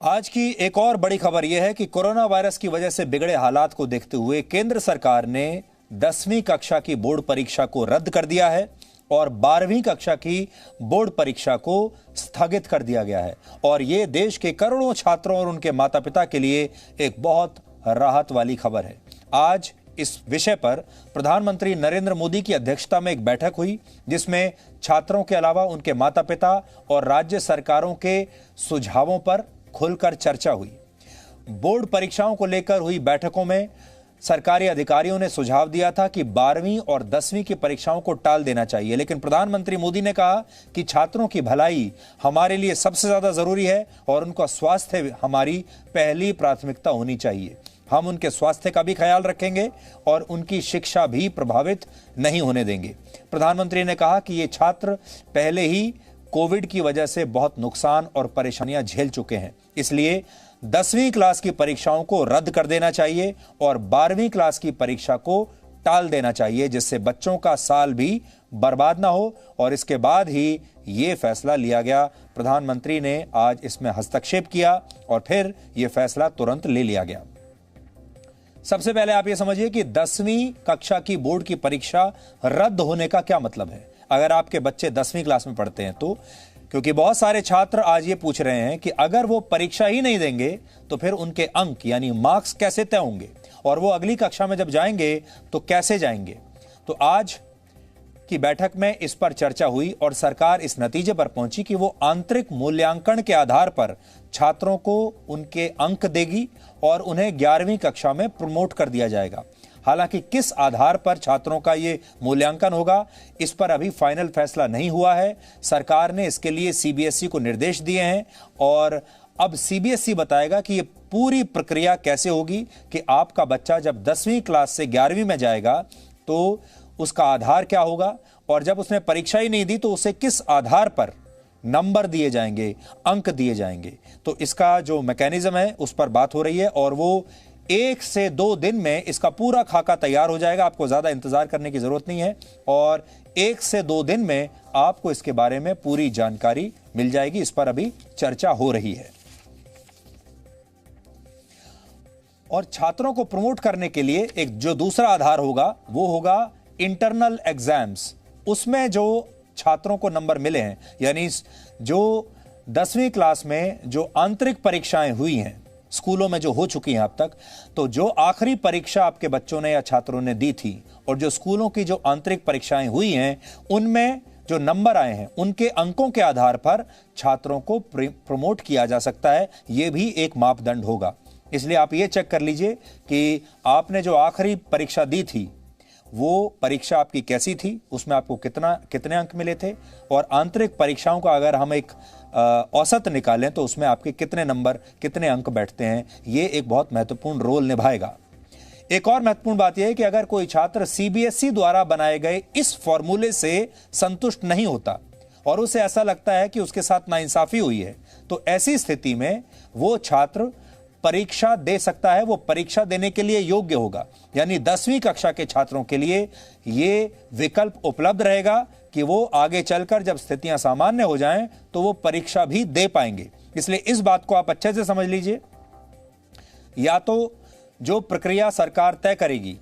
आज की एक और बड़ी खबर यह है कि कोरोना वायरस की वजह से बिगड़े हालात को देखते हुए केंद्र सरकार ने 10वीं कक्षा की बोर्ड परीक्षा को रद्द कर दिया है और 12वीं कक्षा की बोर्ड परीक्षा को स्थगित कर दिया गया है। और यह देश के करोड़ों छात्रों और उनके माता पिता के लिए एक बहुत राहत वाली खबर है। आज इस विषय पर प्रधानमंत्री नरेंद्र मोदी की अध्यक्षता में एक बैठक हुई, जिसमें छात्रों के अलावा उनके माता पिता और राज्य सरकारों के सुझावों पर खुलकर चर्चा हुई। बोर्ड परीक्षाओं को लेकर हुई बैठकों में सरकारी अधिकारियों ने सुझाव दिया था कि 12वीं और 10वीं की परीक्षाओं को टाल देना चाहिए, लेकिन प्रधानमंत्री मोदी ने कहा कि छात्रों की भलाई हमारे लिए सबसे ज्यादा जरूरी है और उनका स्वास्थ्य हमारी पहली प्राथमिकता होनी चाहिए। हम उनके स्वास्थ्य का भी ख्याल रखेंगे और उनकी शिक्षा भी प्रभावित नहीं होने देंगे। प्रधानमंत्री ने कहा कि ये छात्र पहले ही कोविड की वजह से बहुत नुकसान और परेशानियां झेल चुके हैं, इसलिए 10वीं क्लास की परीक्षाओं को रद्द कर देना चाहिए और 12वीं क्लास की परीक्षा को टाल देना चाहिए, जिससे बच्चों का साल भी बर्बाद ना हो। और इसके बाद ही ये फैसला लिया गया। प्रधानमंत्री ने आज इसमें हस्तक्षेप किया और फिर यह फैसला तुरंत ले लिया गया। सबसे पहले आप ये समझिए कि 10वीं कक्षा की बोर्ड की परीक्षा रद्द होने का क्या मतलब है। अगर आपके बच्चे 10वीं क्लास में पढ़ते हैं तो, क्योंकि बहुत सारे छात्र आज ये पूछ रहे हैं कि अगर वो परीक्षा ही नहीं देंगे तो फिर उनके अंक यानी मार्क्स कैसे तय होंगे और वो अगली कक्षा में जब जाएंगे तो कैसे जाएंगे। तो आज की बैठक में इस पर चर्चा हुई और सरकार इस नतीजे पर पहुंची कि वो आंतरिक मूल्यांकन के आधार पर छात्रों को उनके अंक देगी और उन्हें 11वीं कक्षा में प्रमोट कर दिया जाएगा। हालांकि किस आधार पर छात्रों का ये मूल्यांकन होगा, इस पर अभी फाइनल फैसला नहीं हुआ है। सरकार ने इसके लिए सीबीएसई को निर्देश दिए हैं और अब सीबीएसई बताएगा कि ये पूरी प्रक्रिया कैसे होगी कि आपका बच्चा जब 10वीं क्लास से 11वीं में जाएगा तो उसका आधार क्या होगा और जब उसने परीक्षा ही नहीं दी तो उसे किस आधार पर नंबर दिए जाएंगे, अंक दिए जाएंगे। तो इसका जो मैकेनिज्म है उस पर बात हो रही है और वो 1 से 2 दिन में इसका पूरा खाका तैयार हो जाएगा। आपको ज्यादा इंतजार करने की जरूरत नहीं है और 1 से 2 दिन में आपको इसके बारे में पूरी जानकारी मिल जाएगी। इस पर अभी चर्चा हो रही है। और छात्रों को प्रमोट करने के लिए एक जो दूसरा आधार होगा वो होगा इंटरनल एग्जाम्स। उसमें जो छात्रों को नंबर मिले हैं, यानी जो 10वीं क्लास में जो आंतरिक परीक्षाएं हुई हैं स्कूलों में जो हो चुकी हैं अब तक, तो जो आखिरी परीक्षा आपके बच्चों ने या छात्रों ने दी थी और जो स्कूलों की जो आंतरिक परीक्षाएं हुई हैं उनमें जो नंबर आए हैं उनके अंकों के आधार पर छात्रों को प्रमोट किया जा सकता है। यह भी एक मापदंड होगा। इसलिए आप ये चेक कर लीजिए कि आपने जो आखिरी परीक्षा दी थी वो परीक्षा आपकी कैसी थी, उसमें आपको कितने अंक मिले थे और आंतरिक परीक्षाओं का अगर हम एक औसत निकालें तो उसमें आपके कितने नंबर, कितने अंक बैठते हैं। ये एक बहुत महत्वपूर्ण रोल निभाएगा। एक और महत्वपूर्ण बात यह है कि अगर कोई छात्र सीबीएसई द्वारा बनाए गए इस फॉर्मूले से संतुष्ट नहीं होता और उसे ऐसा लगता है कि उसके साथ नाइंसाफी हुई है, तो ऐसी स्थिति में वो छात्र परीक्षा दे सकता है। वो परीक्षा देने के लिए योग्य होगा। यानी 10वीं कक्षा के छात्रों के लिए ये विकल्प उपलब्ध रहेगा कि वो आगे चलकर जब स्थितियां सामान्य हो जाएं तो वो परीक्षा भी दे पाएंगे। इसलिए इस बात को आप अच्छे से समझ लीजिए। या तो जो प्रक्रिया सरकार तय करेगी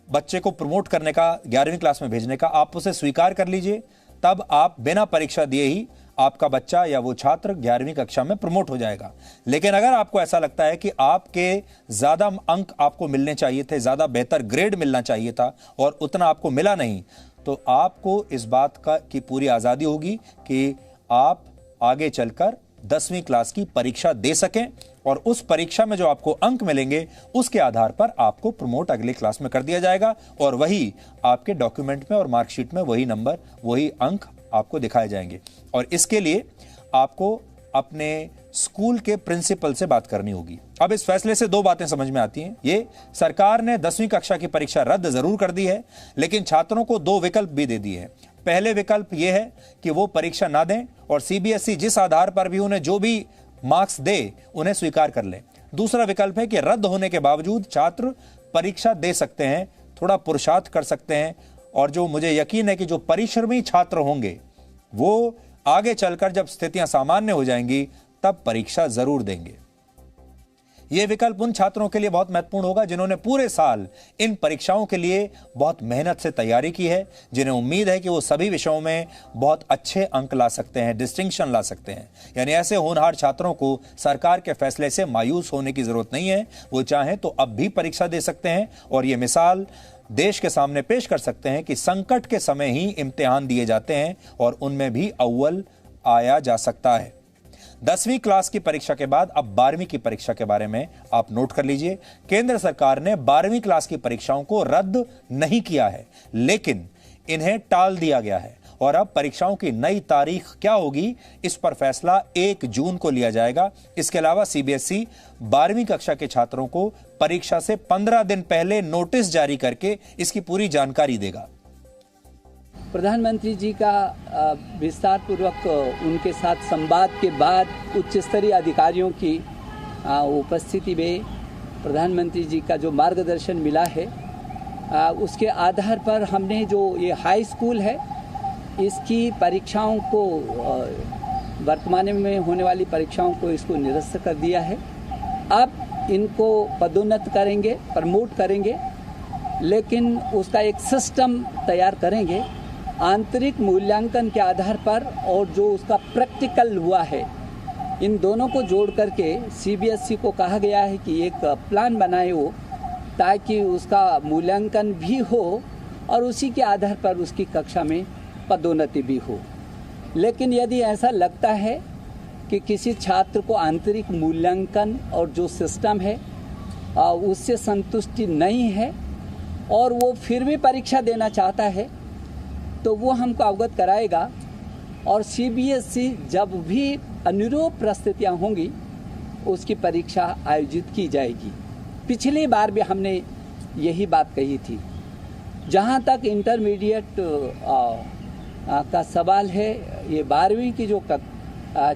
बच्चे को प्रमोट करने का, 11वीं क्लास में भेजने का, आप उसे स्वीकार कर लीजिए। तब आप बिना परीक्षा दिए ही आपका बच्चा या वो छात्र 11वीं कक्षा में प्रमोट हो जाएगा। लेकिन अगर आपको ऐसा लगता है कि आपके ज्यादा अंक आपको मिलने चाहिए थे, ज्यादा बेहतर ग्रेड मिलना चाहिए था और उतना आपको मिला नहीं, तो आपको इस बात की पूरी आजादी होगी कि आप आगे चलकर 10वीं क्लास की परीक्षा दे सकें और उस परीक्षा में जो आपको अंक मिलेंगे उसके आधार पर आपको प्रमोट अगली क्लास में कर दिया जाएगा और वही आपके डॉक्यूमेंट में और मार्कशीट में वही नंबर, वही अंक आपको दिखाए जाएंगे। और इसके लिए आपको अपने स्कूल के प्रिंसिपल से बात करनी होगी। अब इस फैसले से 2 बातें समझ में आती हैं। ये सरकार ने 10वीं कक्षा की परीक्षा रद्द जरूर कर दी है, लेकिन छात्रों को 2 विकल्प भी दे दिए हैं। पहले विकल्प यह है कि वो परीक्षा ना दें और सीबीएसई जिस आधार पर भी उन्हें जो भी मार्क्स दे उन्हें स्वीकार कर लें। दूसरा विकल्प है कि रद्द होने के बावजूद छात्र परीक्षा दे सकते हैं, थोड़ा पुरुषार्थ कर सकते हैं और जो मुझे यकीन है कि जो परिश्रमी छात्र होंगे वो आगे चलकर जब स्थितियां सामान्य हो जाएंगी तब परीक्षा जरूर देंगे। यह विकल्प उन छात्रों के लिए बहुत महत्वपूर्ण होगा जिन्होंने पूरे साल इन परीक्षाओं के लिए बहुत मेहनत से तैयारी की है, जिन्हें उम्मीद है कि वो सभी विषयों में बहुत अच्छे अंक ला सकते हैं, डिस्टिंक्शन ला सकते हैं। यानी ऐसे होनहार छात्रों को सरकार के फैसले से मायूस होने की जरूरत नहीं है। वो चाहें तो अब भी परीक्षा दे सकते हैं और ये मिसाल देश के सामने पेश कर सकते हैं कि संकट के समय ही इम्तिहान दिए जाते हैं और उनमें भी अव्वल आया जा सकता है। 10वीं क्लास की परीक्षा के बाद अब 12वीं की परीक्षा के बारे में आप नोट कर लीजिए। केंद्र सरकार ने 12वीं क्लास की परीक्षाओं को रद्द नहीं किया है, लेकिन इन्हें टाल दिया गया है और अब परीक्षाओं की नई तारीख क्या होगी, इस पर फैसला 1 जून को लिया जाएगा। इसके अलावा सीबीएसई 12वीं कक्षा के छात्रों को परीक्षा से 15 दिन पहले नोटिस जारी करके इसकी पूरी जानकारी देगा। प्रधानमंत्री जी का विस्तार पूर्वक उनके साथ संवाद के बाद उच्च स्तरीय अधिकारियों की उपस्थिति में प्रधानमंत्री जी का जो मार्गदर्शन मिला है, उसके आधार पर हमने जो ये हाई स्कूल है इसकी परीक्षाओं को, वर्तमान में होने वाली परीक्षाओं को इसको निरस्त कर दिया है। अब इनको पदोन्नत करेंगे, प्रमोट करेंगे, लेकिन उसका एक सिस्टम तैयार करेंगे आंतरिक मूल्यांकन के आधार पर और जो उसका प्रैक्टिकल हुआ है, इन दोनों को जोड़ करके सीबीएसई को कहा गया है कि एक प्लान बनाए हो ताकि उसका मूल्यांकन भी हो और उसी के आधार पर उसकी कक्षा में पदोन्नति भी हो। लेकिन यदि ऐसा लगता है कि किसी छात्र को आंतरिक मूल्यांकन और जो सिस्टम है उससे संतुष्टि नहीं है और वो फिर भी परीक्षा देना चाहता है, तो वो हमको अवगत कराएगा और सीबीएसई जब भी अनुरूप परिस्थितियाँ होंगी उसकी परीक्षा आयोजित की जाएगी। पिछली बार भी हमने यही बात कही थी। जहाँ तक इंटरमीडिएट का सवाल है, ये 12वीं की जो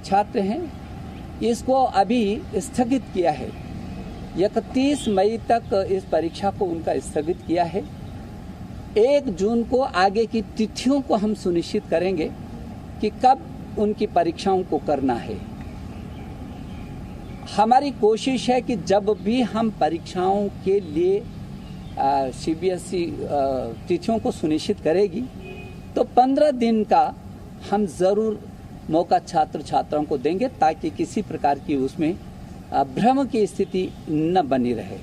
छात्र हैं इसको अभी स्थगित किया है। 31 मई तक इस परीक्षा को उनका स्थगित किया है। 1 जून को आगे की तिथियों को हम सुनिश्चित करेंगे कि कब उनकी परीक्षाओं को करना है। हमारी कोशिश है कि जब भी हम परीक्षाओं के लिए सीबीएसई तिथियों को सुनिश्चित करेगी तो 15 दिन का हम ज़रूर मौका छात्र छात्राओं को देंगे ताकि किसी प्रकार की उसमें भ्रम की स्थिति न बनी रहे।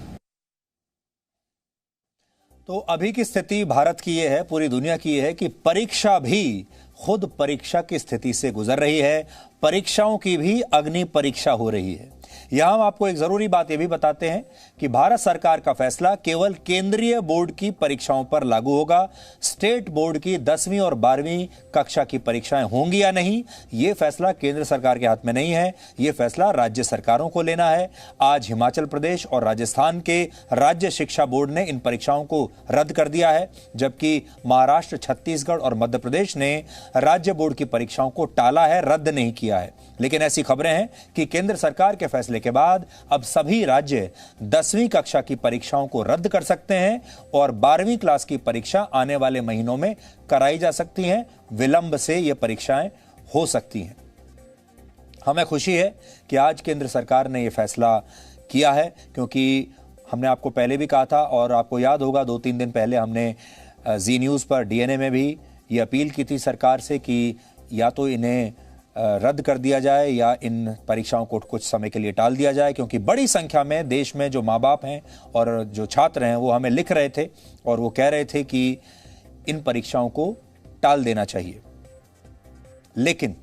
तो अभी की स्थिति भारत की यह है, पूरी दुनिया की यह है कि परीक्षा भी खुद परीक्षा की स्थिति से गुजर रही है। परीक्षाओं की भी अग्नि परीक्षा हो रही है। यहां हम आपको एक जरूरी बात यह भी बताते हैं कि भारत सरकार का फैसला केवल केंद्रीय बोर्ड की परीक्षाओं पर लागू होगा। स्टेट बोर्ड की 10वीं और 12वीं कक्षा की परीक्षाएं होंगी या नहीं, यह फैसला केंद्र सरकार के हाथ में नहीं है, यह फैसला राज्य सरकारों को लेना है। आज हिमाचल प्रदेश और राजस्थान के राज्य शिक्षा बोर्ड ने इन परीक्षाओं को रद्द कर दिया है, जबकि महाराष्ट्र, छत्तीसगढ़ और मध्य प्रदेश ने राज्य बोर्ड की परीक्षाओं को टाला है, रद्द नहीं किया है। लेकिन ऐसी खबरें हैं कि केंद्र सरकार के फैसले के बाद अब सभी राज्य 10वीं कक्षा की परीक्षाओं को रद्द कर सकते हैं और 12वीं क्लास की परीक्षा आने वाले महीनों में कराई जा सकती हैं। विलंब से ये परीक्षाएं हो सकती हैं। हमें खुशी है कि आज केंद्र सरकार ने यह फैसला किया है, क्योंकि हमने आपको पहले भी कहा था और आपको याद होगा 2-3 दिन पहले हमने जी न्यूज़ पर डीएनए में भी ये अपील की थी सरकार से कि या तो इन्हें रद्द कर दिया जाए या इन परीक्षाओं को कुछ समय के लिए टाल दिया जाए, क्योंकि बड़ी संख्या में देश में जो माँ बाप हैं और जो छात्र हैं वो हमें लिख रहे थे और वो कह रहे थे कि इन परीक्षाओं को टाल देना चाहिए। लेकिन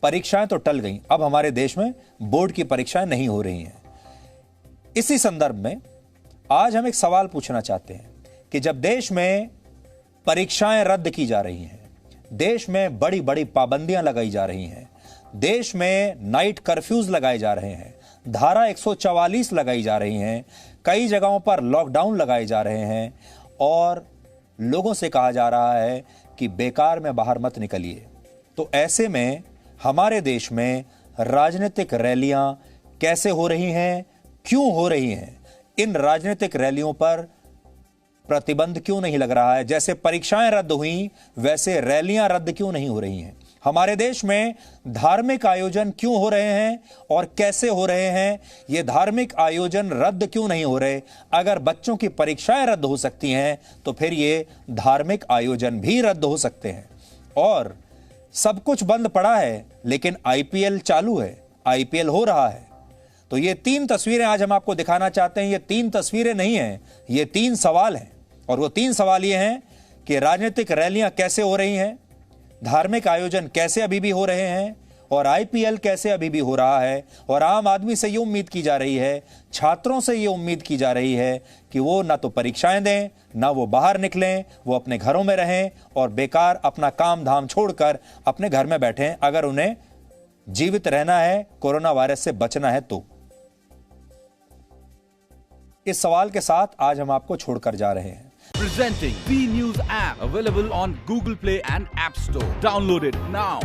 परीक्षाएं तो टल गईं, अब हमारे देश में बोर्ड की परीक्षाएं नहीं हो रही हैं। इसी संदर्भ में आज हम एक सवाल पूछना चाहते हैं कि जब देश में परीक्षाएं रद्द की जा रही हैं, देश में बड़ी बड़ी पाबंदियां लगाई जा रही हैं, देश में नाइट कर्फ्यूज लगाए जा रहे हैं, धारा 144 लगाई जा रही हैं, कई जगहों पर लॉकडाउन लगाए जा रहे हैं और लोगों से कहा जा रहा है कि बेकार में बाहर मत निकलिए, तो ऐसे में हमारे देश में राजनीतिक रैलियां कैसे हो रही हैं, क्यों हो रही हैं? इन राजनीतिक रैलियों पर प्रतिबंध क्यों नहीं लग रहा है? जैसे परीक्षाएं रद्द हुई वैसे रैलियां रद्द क्यों नहीं हो रही हैं? हमारे देश में धार्मिक आयोजन क्यों हो रहे हैं और कैसे हो रहे हैं? ये धार्मिक आयोजन रद्द क्यों नहीं हो रहे? अगर बच्चों की परीक्षाएं रद्द हो सकती हैं तो फिर ये धार्मिक आयोजन भी रद्द हो सकते हैं। और सब कुछ बंद पड़ा है लेकिन आईपीएल चालू है, आईपीएल हो रहा है। तो ये 3 तस्वीरें आज हम आपको दिखाना चाहते हैं। ये 3 तस्वीरें नहीं हैं, ये 3 सवाल हैं। और वो 3 सवाल ये हैं कि राजनीतिक रैलियां कैसे हो रही हैं, धार्मिक आयोजन कैसे अभी भी हो रहे हैं, और आईपीएल कैसे अभी भी हो रहा है। और आम आदमी से ये उम्मीद की जा रही है, छात्रों से ये उम्मीद की जा रही है कि वो ना तो परीक्षाएं दें, ना वो बाहर निकलें, वो अपने घरों में रहें और बेकार अपना काम धाम छोड़कर अपने घर में बैठें, अगर उन्हें जीवित रहना है, कोरोना वायरस से बचना है तो। इस सवाल के साथ आज हम आपको छोड़कर जा रहे हैं। Presenting B News app, available on Google Play and App Store. Download it now.